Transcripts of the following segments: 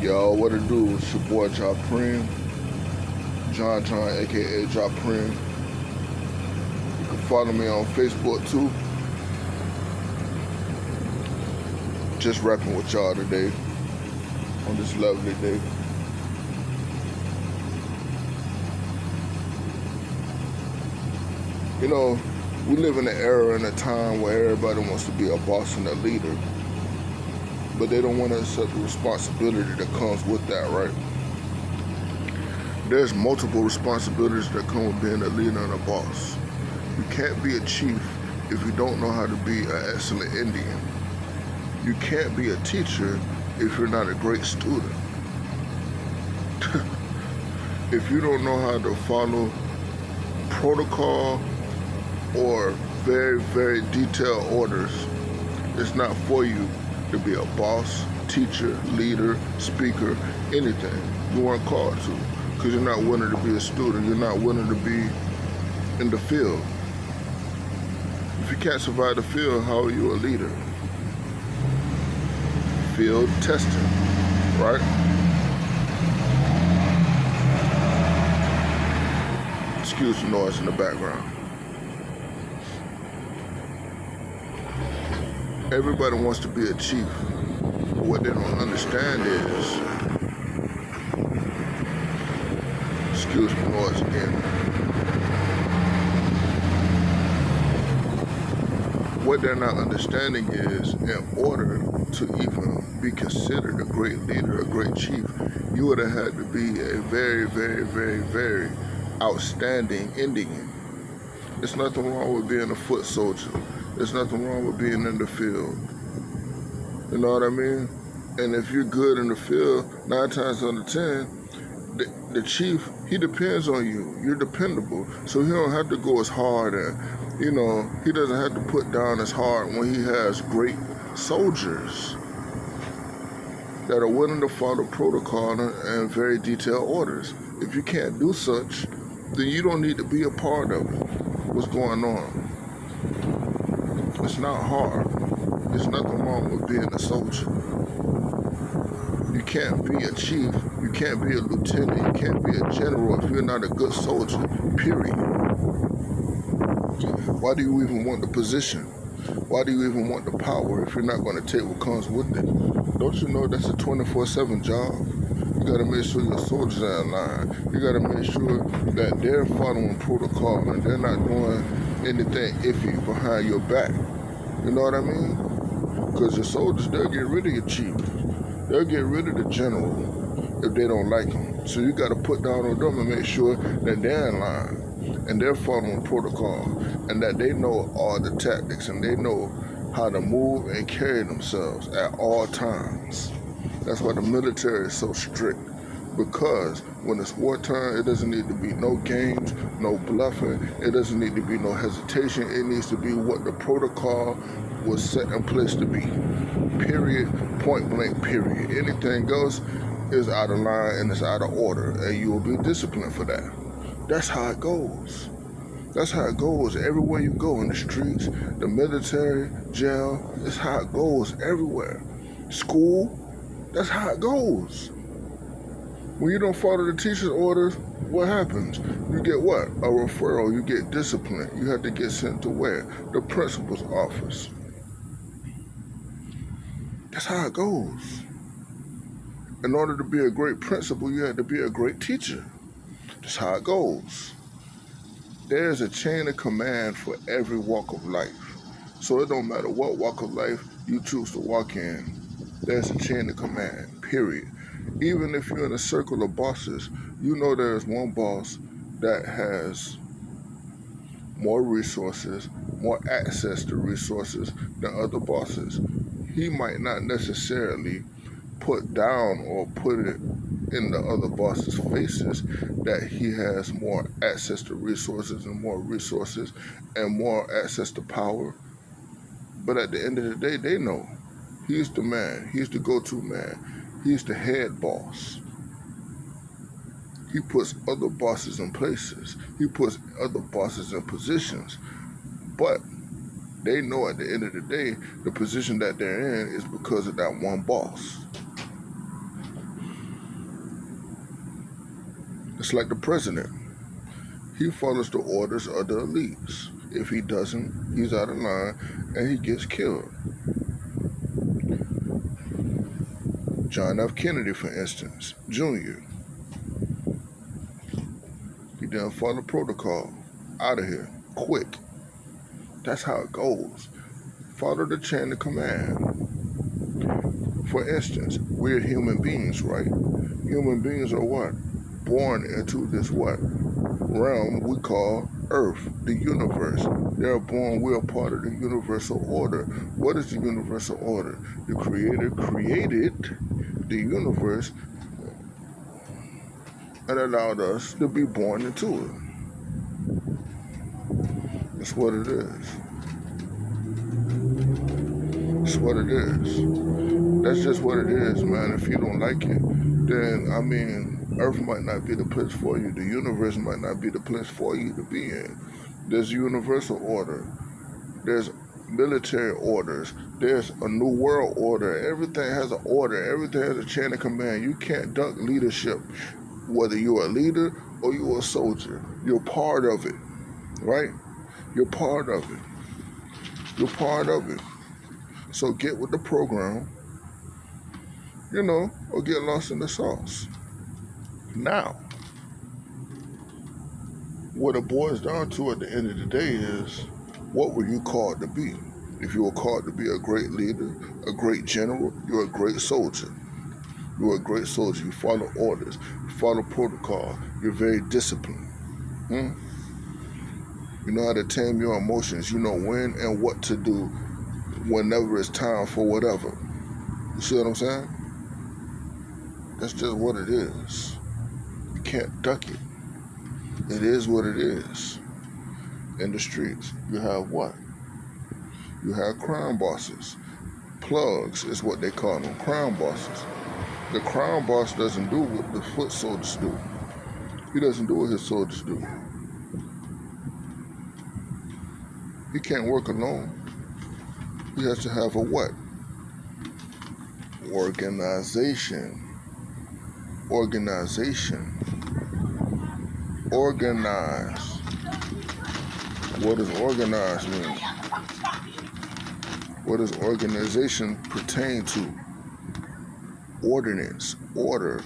Yo, what it do? It's your boy Jah'Preme, John, aka Jah'Preme. You can follow me on Facebook too. Just rapping with y'all today on this lovely day. You know, we live in an era and a time where everybody wants to be a boss and a leader, but they don't want to accept the responsibility that comes with that, right? There's multiple responsibilities that come with being a leader and a boss. You can't be a chief if you don't know how to be an excellent Indian. You can't be a teacher if you're not a great student. If you don't know how to follow protocol or very, very detailed orders, it's not for you to be a boss, teacher, leader, speaker, anything. You weren't called to, because you're not willing to be a student. You're not willing to be in the field. If you can't survive the field, how are you a leader? Field testing, right? Excuse the noise in the background. Everybody wants to be a chief, but what they don't understand is, excuse the noise again. What they're not understanding is, in order to even be considered a great leader, a great chief, you would have had to be a very, very, very, very outstanding Indian. There's nothing wrong with being a foot soldier. There's nothing wrong with being in the field. You know what I mean? And if you're good in the field, 9 times out of 10, the chief, he depends on you. You're dependable. So he don't have to go as hard, and he doesn't have to put down as hard when he has great soldiers that are willing to follow protocol and very detailed orders. If you can't do such, then you don't need to be a part of it. What's going on? It's not hard. There's nothing wrong with being a soldier. You can't be a chief, you can't be a lieutenant, you can't be a general if you're not a good soldier, period. Why do you even want the position? Why do you even want the power if you're not going to take what comes with it? Don't you know that's a 24/7 job? You got to make sure your soldiers are in line. You got to make sure that they're following protocol and they're not doing anything iffy behind your back. You know what I mean? Because your soldiers, they'll get rid of your chief. They'll get rid of the general if they don't like them. So you got to put down on them and make sure that they're in line and they're following protocol and that they know all the tactics and they know how to move and carry themselves at all times. That's why the military is so strict, because when it's wartime, it doesn't need to be no games, no bluffing, it doesn't need to be no hesitation. It needs to be what the protocol was set in place to be. Period, point blank, period. Anything else is out of line and it's out of order, and you will be disciplined for that. That's how it goes. That's how it goes everywhere you go, in the streets, the military, jail. It's how it goes everywhere. School, that's how it goes. When you don't follow the teacher's orders, what happens? You get what? A referral. You get disciplined. You have to get sent to where? The principal's office. That's how it goes. In order to be a great principal, you have to be a great teacher. That's how it goes. There's a chain of command for every walk of life. So it don't matter what walk of life you choose to walk in, there's a chain of command, period. Even if you're in a circle of bosses, you know there's one boss that has more resources, more access to resources than other bosses. He might not necessarily put down or put it in the other bosses' faces that he has more access to resources and more access to power. But at the end of the day, they know he's the man. He's the go-to man. He's the head boss. He puts other bosses in places. He puts other bosses in positions. But they know at the end of the day, the position that they're in is because of that one boss. It's like the president. He follows the orders of the elites. If he doesn't, he's out of line and he gets killed. John F. Kennedy, for instance, Jr., he didn't follow protocol. Out of here. Quick. That's how it goes. Follow the chain of command. For instance, we're human beings, right? Human beings are what? Born into this what? Realm we call Earth, the universe. They're born, we're part of the universal order. What is the universal order? The Creator created the universe and allowed us to be born into it. That's what it is. That's what it is. That's just what it is, man. If you don't like it, then, I mean, Earth might not be the place for you. The universe might not be the place for you to be in. There's universal order. There's military orders. There's a new world order. Everything has an order. Everything has a chain of command. You can't duck leadership, whether you're a leader or you're a soldier. You're part of it, right? You're part of it. You're part of it. So get with the program, or get lost in the sauce. Now, what it boils down to at the end of the day is, what were you called to be? If you were called to be a great leader, a great general, you're a great soldier. You're a great soldier. You follow orders. You follow protocol. You're very disciplined. You know how to tame your emotions. You know when and what to do whenever it's time for whatever. You see what I'm saying? That's just what it is. You can't duck it. It is what it is. In the streets, you have what? You have crime bosses. Plugs is what they call them, crime bosses. The crime boss doesn't do what the foot soldiers do. He doesn't do what his soldiers do. He can't work alone. He has to have a what? Organization. Organization. Organize. What does organize mean? What does organization pertain to? Ordinance. Order.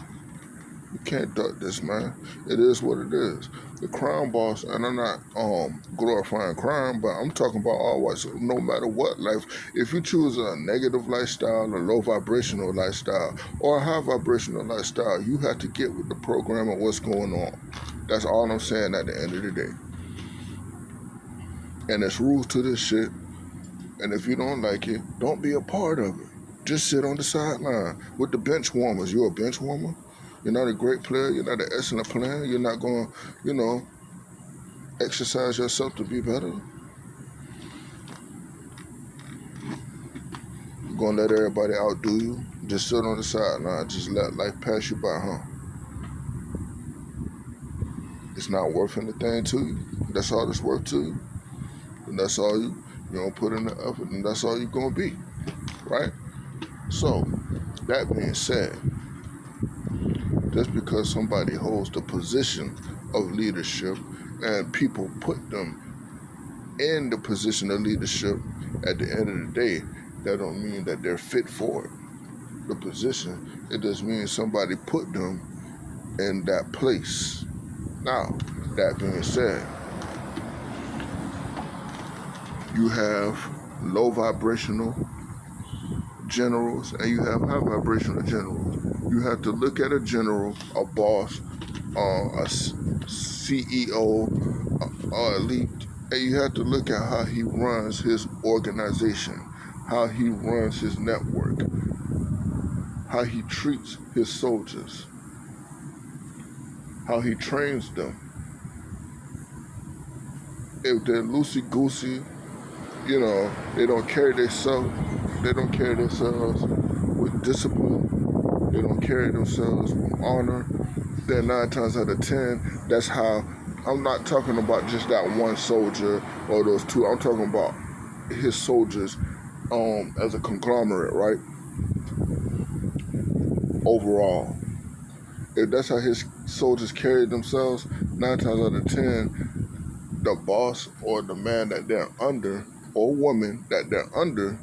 You can't duck this, man. It is what it is. The crime boss, and I'm not glorifying crime, but I'm talking about always, so no matter what life, if you choose a negative lifestyle, a low vibrational lifestyle, or a high vibrational lifestyle, you have to get with the program of what's going on. That's all I'm saying at the end of the day. And there's rules to this shit. And if you don't like it, don't be a part of it. Just sit on the sideline with the bench warmers. You're a bench warmer? You're not a great player. You're not an excellent player. You're not going to, exercise yourself to be better. You're going to let everybody outdo you. Just sit on the sideline. Just let life pass you by, huh? It's not worth anything to you. That's all it's worth to you. And that's all you don't put in the effort. And that's all you're going to be. Right? So, that being said, just because somebody holds the position of leadership and people put them in the position of leadership, at the end of the day, that don't mean that they're fit for it. The position, it just means somebody put them in that place. Now, that being said, you have low vibrational generals and you have high vibrational generals. You have to look at a general, a boss, a CEO, a elite, and you have to look at how he runs his organization, how he runs his network, how he treats his soldiers, how he trains them. If they're loosey-goosey, they don't carry themselves with discipline, they don't carry themselves with honor, then 9 times out of 10, that's how. I'm not talking about just that one soldier or those two. I'm talking about his soldiers as a conglomerate, right? Overall. If that's how his soldiers carry themselves, 9 times out of 10, the boss or the man that they're under or woman that they're under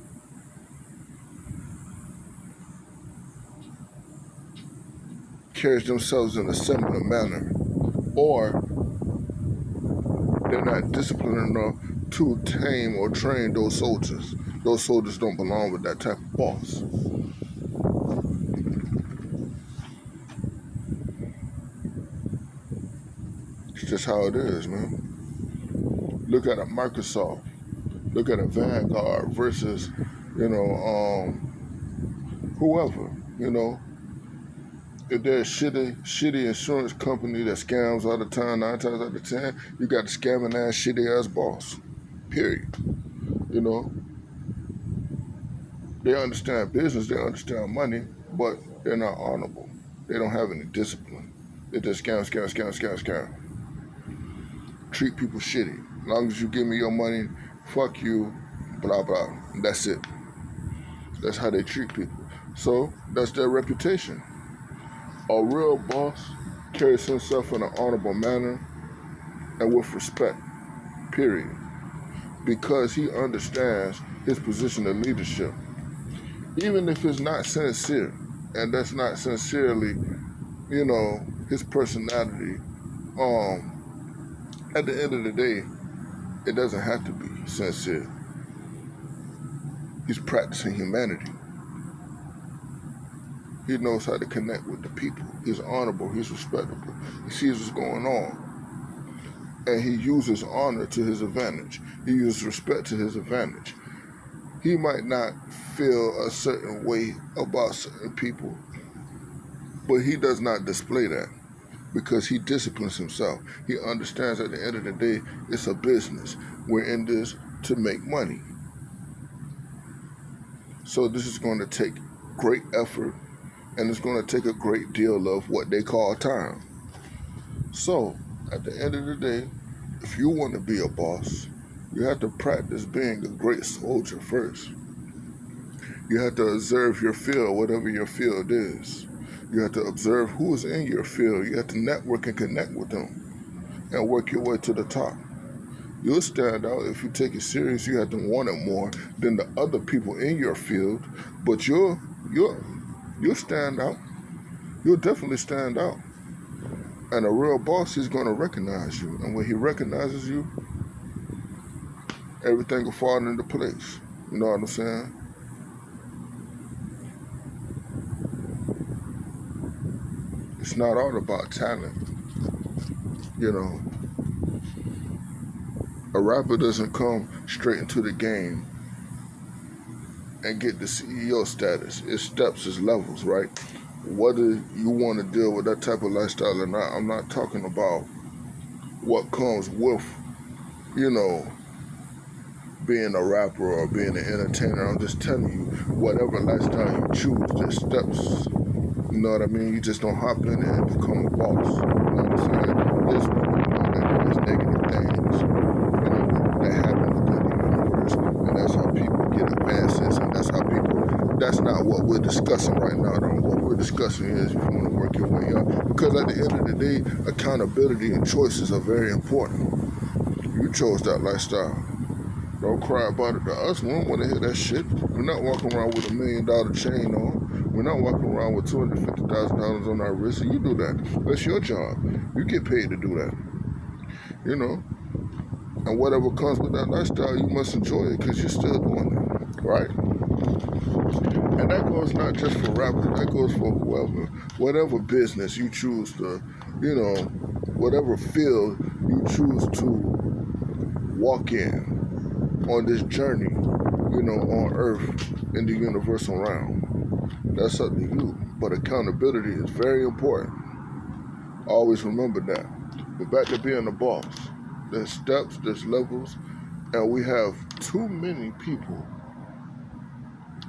carries themselves in a similar manner, or they're not disciplined enough to tame or train those soldiers. Those soldiers don't belong with that type of boss. It's just how it is, man. Look at a Microsoft. Look at a Vanguard versus, whoever. If they're a shitty insurance company that scams all the time, 9 times out of 10, you got the scamming ass, shitty ass boss. Period. You know, they understand business, they understand money, but they're not honorable. They don't have any discipline. They just scam. Treat people shitty. As long as you give me your money, fuck you, blah blah. That's it. That's how they treat people. So that's their reputation. A real boss carries himself in an honorable manner and with respect, period. Because he understands his position of leadership. Even if it's not sincere, and that's not sincerely, his personality, at the end of the day, it doesn't have to be sincere. He's practicing humanity. He knows how to connect with the people. He's honorable. He's respectable. He sees what's going on. And he uses honor to his advantage. He uses respect to his advantage. He might not feel a certain way about certain people, but he does not display that because he disciplines himself. He understands at the end of the day, it's a business. We're in this to make money. So this is going to take great effort, and it's going to take a great deal of what they call time. So, at the end of the day, if you want to be a boss, you have to practice being a great soldier first. You have to observe your field, whatever your field is. You have to observe who is in your field. You have to network and connect with them and work your way to the top. You'll stand out if you take it serious. You have to want it more than the other people in your field, but you'll stand out. You'll definitely stand out. And a real boss is going to recognize you. And when he recognizes you, everything will fall into place. You know what I'm saying? It's not all about talent. A rapper doesn't come straight into the game and get the CEO status. It steps, it's levels, right? Whether you want to deal with that type of lifestyle or not, I'm not talking about what comes with, being a rapper or being an entertainer. I'm just telling you, whatever lifestyle you choose, there's steps. You know what I mean? You just don't hop in and become a boss. You know what I'm saying? There's negative things, that happen within the universe, and that's how people get advances, and that's not what we're discussing right now, though. What we're discussing is if you want to work your way up. Because at the end of the day, accountability and choices are very important. You chose that lifestyle. Don't cry about it to us. We don't want to hear that shit. We're not walking around with $1 million chain on. We're not walking around with $250,000 on our wrist. You do that. That's your job. You get paid to do that. And whatever comes with that lifestyle, you must enjoy it because you're still doing it, right? And that goes not just for rappers. That goes for whoever, whatever business you choose to, whatever field you choose to walk in on this journey, on Earth in the universal realm. That's up to you. But accountability is very important. Always remember that. But back to being a boss. There's steps, there's levels, and we have too many people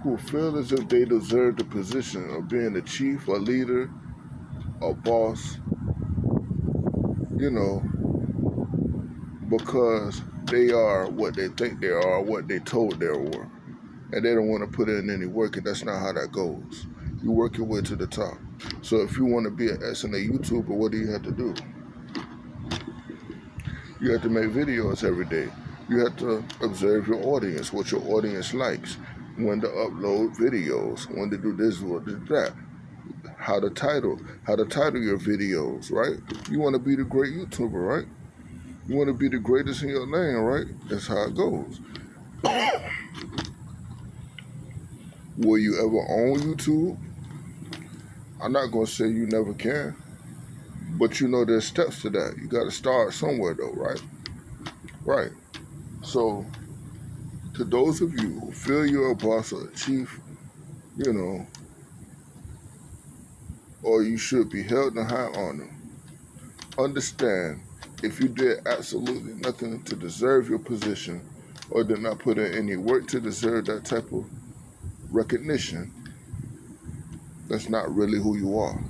who feel as if they deserve the position of being a chief, a leader, a boss, because they are what they think they are, what they told they were. And they don't want to put in any work, and that's not how that goes. You work your way to the top. So if you want to be an SNA YouTuber, what do you have to do? You have to make videos every day. You have to observe your audience, what your audience likes, when to upload videos, when to do this or do that, how to title your videos, right? You want to be the great YouTuber, right? You want to be the greatest in your lane, right? That's how it goes. Will you ever own YouTube? I'm not going to say you never can, but you know there's steps to that. You got to start somewhere though, right? Right. So to those of you who feel you're a boss or a chief, you know, or you should be held in high honor, understand if you did absolutely nothing to deserve your position or did not put in any work to deserve that type of recognition, that's not really who you are.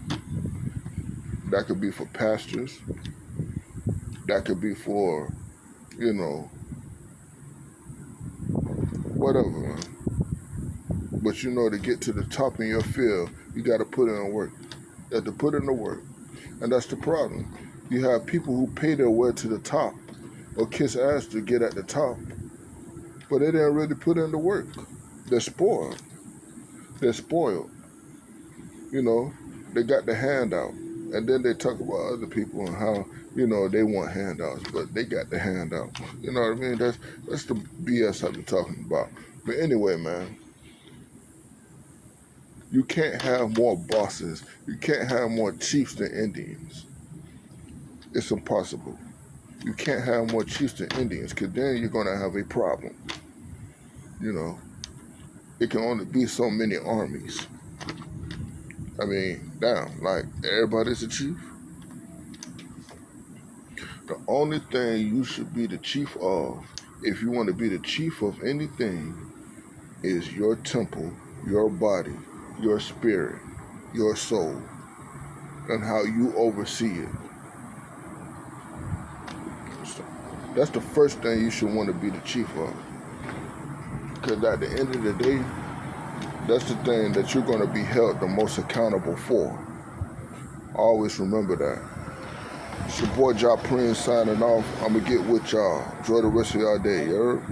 That could be for pastors. That could be for, you know, whatever, man. But you know, to get to the top in your field, you got to put in work. You have to put in the work. And that's the problem. You have people who pay their way to the top or kiss ass to get at the top, but they didn't really put in the work. They're spoiled. They're spoiled. You know, they got the handout. And then they talk about other people and how, you know, they want handouts, but they got the handout. You know what I mean? That's the BS I've been talking about. But anyway, man, you can't have more bosses. You can't have more chiefs than Indians. It's impossible. You can't have more chiefs than Indians, because then you're going to have a problem. You know, it can only be so many armies. I mean, damn, like, everybody's a chief. The only thing you should be the chief of, if you want to be the chief of anything, is your temple, your body, your spirit, your soul, and how you oversee it. So that's the first thing you should want to be the chief of. Because at the end of the day, that's the thing that you're going to be held the most accountable for. Always remember that. It's your boy Jah'Preme signing off. I'm going to get with y'all. Enjoy the rest of y'all day, you heard?